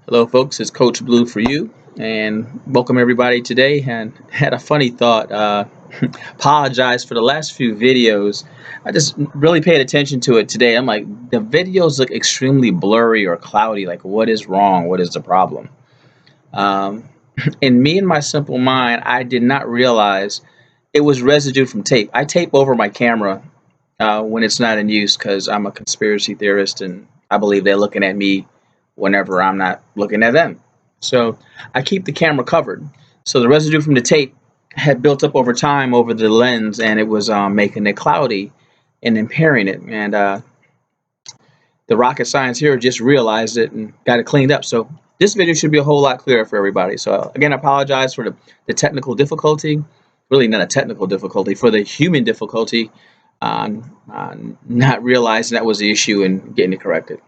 Hello, folks. It's Coach Blue for you, and welcome everybody today. And had a funny thought. Apologize for the last few videos. I just really paid attention to it today. I'm like, the videos look extremely blurry or cloudy. Like, what is wrong? What is the problem? Um, in me and my simple mind, I did not realize it was residue from tape. I tape over my camera when it's not in use because I'm a conspiracy theorist and I believe they're looking at me whenever I'm not looking at them. So I keep the camera covered. So the residue from the tape had built up over time over the lens and it was making it cloudy and impairing it. And the rocket science here just realized it and got it cleaned up. So this video should be a whole lot clearer for everybody. So again, I apologize for the technical difficulty. Really not a technical difficulty, for the human difficulty on not realizing that was the issue and getting it corrected.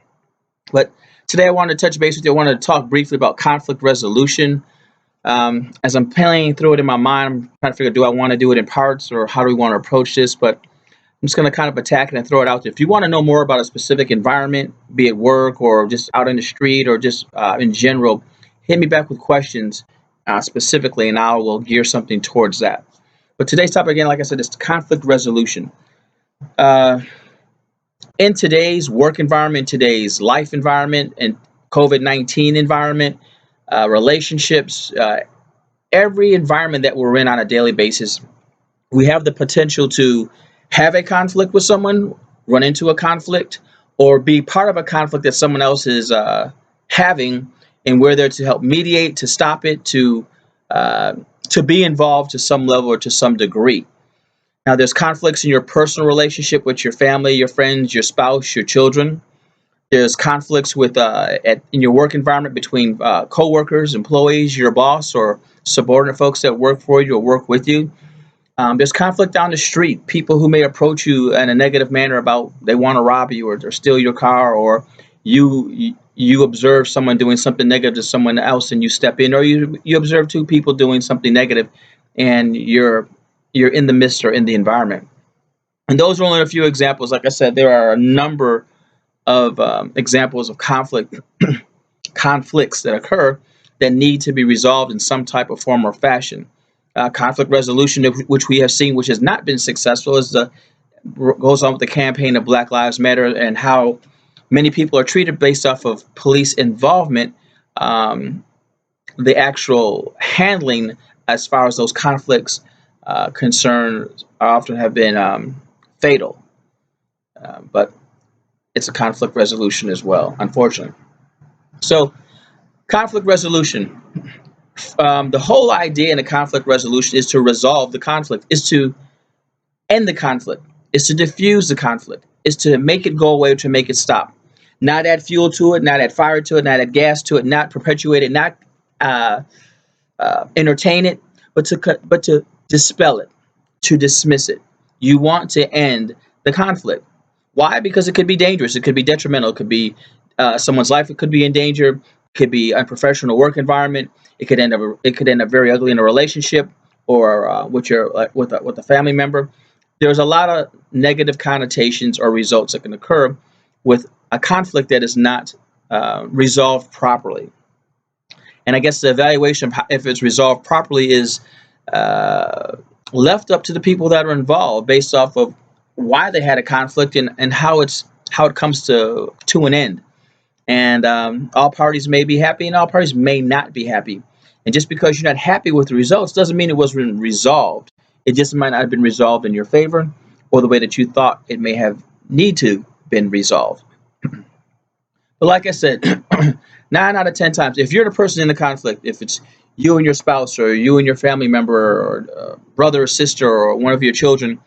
But today I wanted to touch base with you. I wanted to talk briefly about conflict resolution. As I'm playing through it in my mind, I'm trying to figure, do I want to do it in parts or how do we want to approach this? But I'm just going to kind of attack it and throw it out there. If you want to know more about a specific environment, be it work or just out in the street or just in general, hit me back with questions specifically and I will gear something towards that. But today's topic, again, like I said, is conflict resolution. Uh, in today's work environment, today's life environment, and COVID-19 environment, relationships, every environment that we're in on a daily basis, we have the potential to have a conflict with someone, run into a conflict, or be part of a conflict that someone else is having, and we're there to help mediate, to stop it, to be involved to some level or to some degree. Now, there's conflicts in your personal relationship with your family, your friends, your spouse, your children. There's conflicts in your work environment between coworkers, employees, your boss, or subordinate folks that work for you or work with you. There's conflict down the street. People who may approach you in a negative manner about they want to rob you or steal your car, or you observe someone doing something negative to someone else and you step in, or you observe two people doing something negative and you're in the midst or in the environment. And those are only a few examples. Like I said, there are a number of examples of conflicts that occur that need to be resolved in some type of form or fashion. Conflict resolution, which we have seen, which has not been successful, goes on with the campaign of Black Lives Matter and how many people are treated based off of police involvement. The actual handling as far as those conflicts concerns often have been fatal. But it's a conflict resolution as well, unfortunately. So, conflict resolution. The whole idea in a conflict resolution is to resolve the conflict, is to end the conflict, is to diffuse the conflict, is to make it go away, to make it stop. Not add fuel to it, not add fire to it, not add gas to it, not perpetuate it, not uh, entertain it, but to dispel it, to dismiss it. You want to end the conflict. Why? Because it could be dangerous. It could be detrimental. It could be someone's life. It could be in danger. It could be unprofessional work environment. It could end up very ugly in a relationship or with a family member. There's a lot of negative connotations or results that can occur with a conflict that is not resolved properly. And I guess the evaluation of if it's resolved properly is uh, left up to the people that are involved based off of why they had a conflict and how it comes to an end. And all parties may be happy and all parties may not be happy. And just because you're not happy with the results doesn't mean it wasn't resolved. It just might not have been resolved in your favor or the way that you thought it may have need to been resolved. But like I said, 9 out of 10 times, if you're the person in the conflict, if it's you and your spouse or you and your family member or brother or sister or one of your children,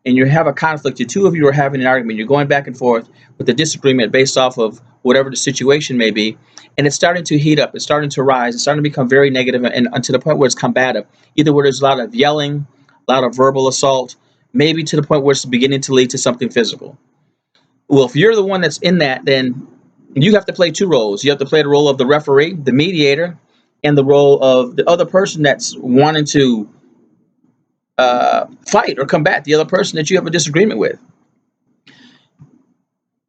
and you have a conflict, the two of you are having an argument, you're going back and forth with a disagreement based off of whatever the situation may be, and it's starting to heat up, it's starting to rise, it's starting to become very negative and to the point where it's combative, either where there's a lot of yelling, a lot of verbal assault, maybe to the point where it's beginning to lead to something physical. Well, if you're the one that's in that, then you have to play two roles. You have to play the role of the referee, the mediator, and the role of the other person that's wanting to fight or combat the other person that you have a disagreement with.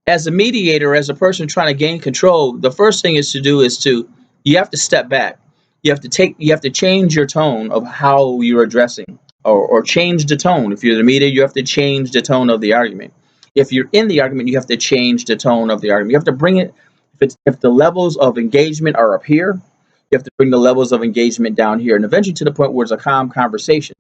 As a mediator, as a person trying to gain control, the first thing is to do is to you have to step back. You have to change your tone of how you're addressing, or change the tone. If you're the media, you have to change the tone of the argument. If you're in the argument, you have to change the tone of the argument. You have to bring it. If the levels of engagement are up here, you have to bring the levels of engagement down here, and eventually to the point where it's a calm conversation.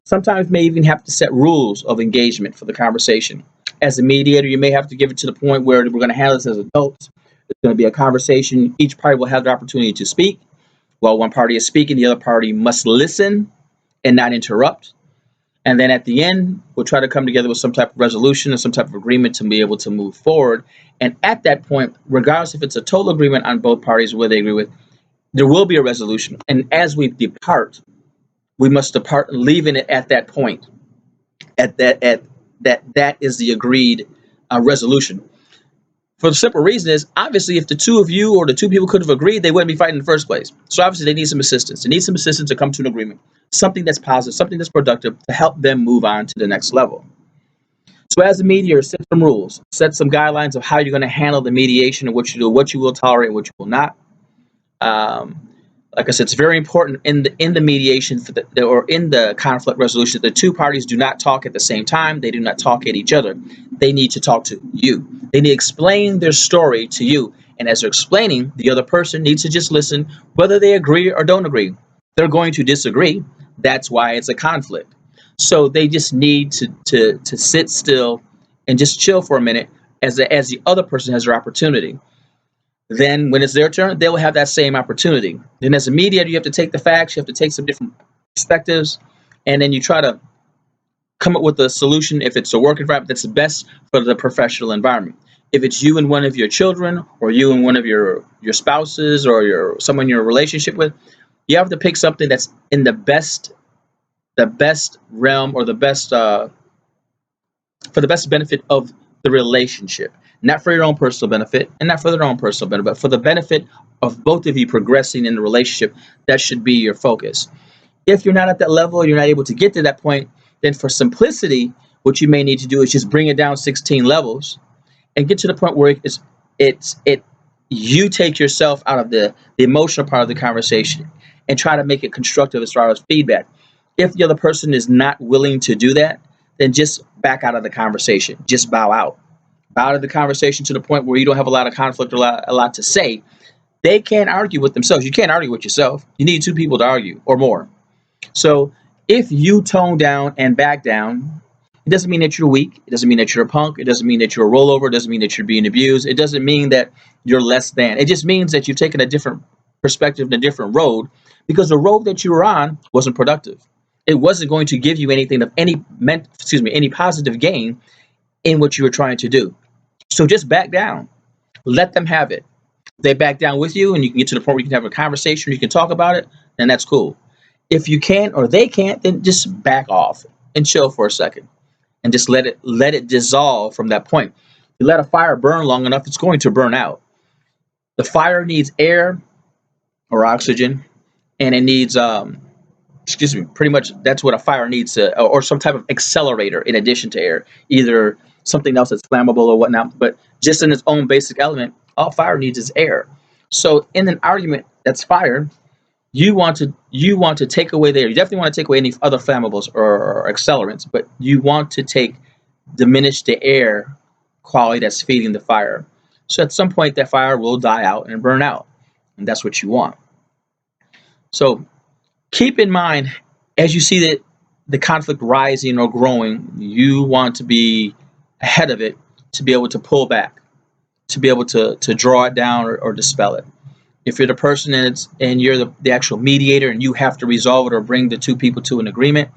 Sometimes you may even have to set rules of engagement for the conversation. As a mediator, you may have to give it to the point where we're going to handle this as adults. It's going to be a conversation. Each party will have the opportunity to speak. While one party is speaking, the other party must listen and not interrupt. And then at the end, we'll try to come together with some type of resolution or some type of agreement to be able to move forward. And at that point, regardless if it's a total agreement on both parties, where they agree with, there will be a resolution. And as we depart, we must depart, leaving it at that point. That is the agreed resolution. For the simple reason is, obviously, if the two of you or the two people could have agreed, they wouldn't be fighting in the first place. So obviously, they need some assistance. They need some assistance to come to an agreement, something that's positive, something that's productive to help them move on to the next level. So as a mediator, set some rules, set some guidelines of how you're going to handle the mediation and what you do, what you will tolerate, and what you will not. Um, like I said, it's very important in the mediation or in the conflict resolution, the two parties do not talk at the same time. They do not talk at each other. They need to talk to you. They need to explain their story to you. And as they're explaining, the other person needs to just listen, whether they agree or don't agree. They're going to disagree. That's why it's a conflict. So they just need to sit still and just chill for a minute as the other person has their opportunity. Then when it's their turn, they will have that same opportunity. Then as a mediator, you have to take the facts, you have to take some different perspectives, and then you try to come up with a solution if it's a work environment that's best for the professional environment. If it's you and one of your children, or you and one of your spouses, or someone you're in a relationship with, you have to pick something that's in the best realm, or the best for the best benefit of the relationship, not for your own personal benefit and not for their own personal benefit, but for the benefit of both of you progressing in the relationship. That should be your focus. If you're not at that level, you're not able to get to that point, then for simplicity, what you may need to do is just bring it down 16 levels and get to the point where it you take yourself out of the emotional part of the conversation and try to make it constructive as far as feedback. If the other person is not willing to do that, then just back out of the conversation. Just bow out. Bow out of the conversation to the point where you don't have a lot of conflict or a lot to say. They can't argue with themselves. You can't argue with yourself. You need two people to argue or more. So if you tone down and back down, it doesn't mean that you're weak. It doesn't mean that you're a punk. It doesn't mean that you're a rollover. It doesn't mean that you're being abused. It doesn't mean that you're less than. It just means that you've taken a different perspective and a different road, because the road that you were on wasn't productive. It wasn't going to give you anything of any positive gain in what you were trying to do. So just back down. Let them have it. They back down with you, and you can get to the point where you can have a conversation, you can talk about it, and that's cool. If you can't or they can't, then just back off and chill for a second, and just let it dissolve from that point. You let a fire burn long enough, it's going to burn out. The fire needs air or oxygen, and it needs pretty much that's what a fire needs, or some type of accelerator in addition to air, either something else that's flammable or whatnot. But just in its own basic element, all fire needs is air. So in an argument that's fire, you want to take away there. You definitely want to take away any other flammables or accelerants, but you want to diminish the air quality that's feeding the fire. So at some point that fire will die out and burn out, and that's what you want. So keep in mind, as you see that the conflict rising or growing, you want to be ahead of it, to be able to pull back, to be able to draw it down, or dispel it. If you're the person and you're the actual mediator, and you have to resolve it or bring the two people to an agreement,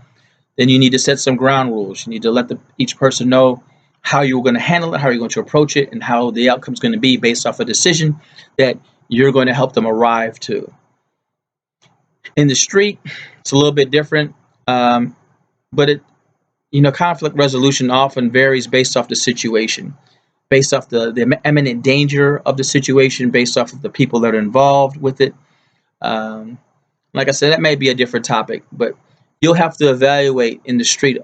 then you need to set some ground rules. You need to let each person know how you're going to handle it, how you're going to approach it, and how the outcome is going to be based off a decision that you're going to help them arrive to. In the street, it's a little bit different, but conflict resolution often varies based off the situation, based off the imminent danger of the situation, based off of the people that are involved with it. Like I said, that may be a different topic, but you'll have to evaluate in the street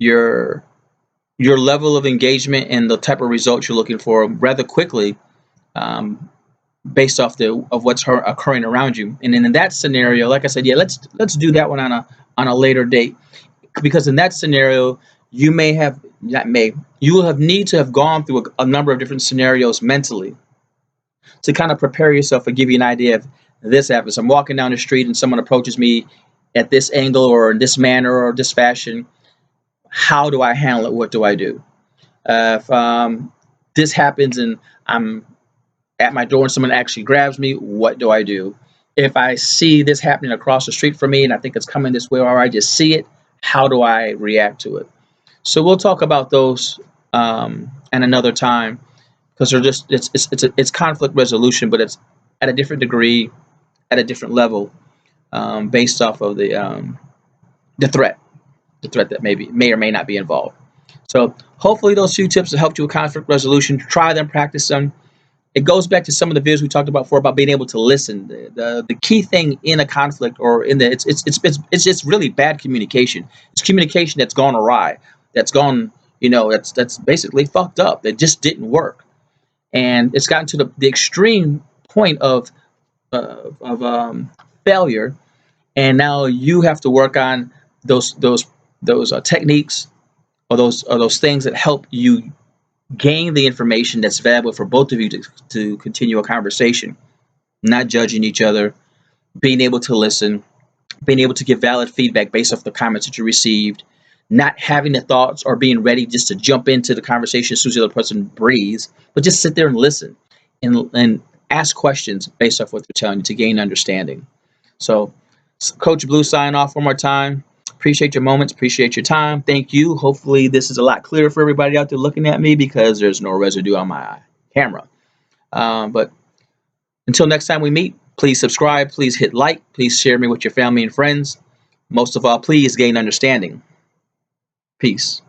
your level of engagement and the type of results you're looking for rather quickly, um, based off of what's occurring around you. And then in that scenario, like I said, yeah, let's do that one on a later date, because in that scenario, you may have not may you will have need to have gone through a number of different scenarios mentally to kind of prepare yourself and give you an idea of this happens. I'm walking down the street and someone approaches me at this angle or in this manner or this fashion. How do I handle it? What do I do? If this happens and I'm at my door and someone actually grabs me, what do I do? If I see this happening across the street from me and I think it's coming this way, or I just see it, how do I react to it? So we'll talk about those at another time, because they're just it's conflict resolution, but it's at a different degree, at a different level, based off of the threat, the threat that may or may not be involved. So hopefully those few tips have helped you with conflict resolution. Try them, practice them. It goes back to some of the videos we talked about before about being able to listen. The key thing in a conflict, or in the it's just really bad communication. It's communication that's gone awry, that's gone, that's basically fucked up. That just didn't work, and it's gotten to the extreme point of failure. And now you have to work on those techniques, or those things that help you gain the information that's valuable for both of you to continue a conversation, not judging each other, being able to listen, being able to give valid feedback based off the comments that you received, not having the thoughts or being ready just to jump into the conversation as soon as the other person breathes, but just sit there and listen and ask questions based off what they're telling you to gain understanding. So, Coach Blue, sign off one more time. Appreciate your moments. Appreciate your time. Thank you. Hopefully, this is a lot clearer for everybody out there looking at me, because there's no residue on my camera. But until next time we meet, please subscribe. Please hit like. Please share me with your family and friends. Most of all, please gain understanding. Peace.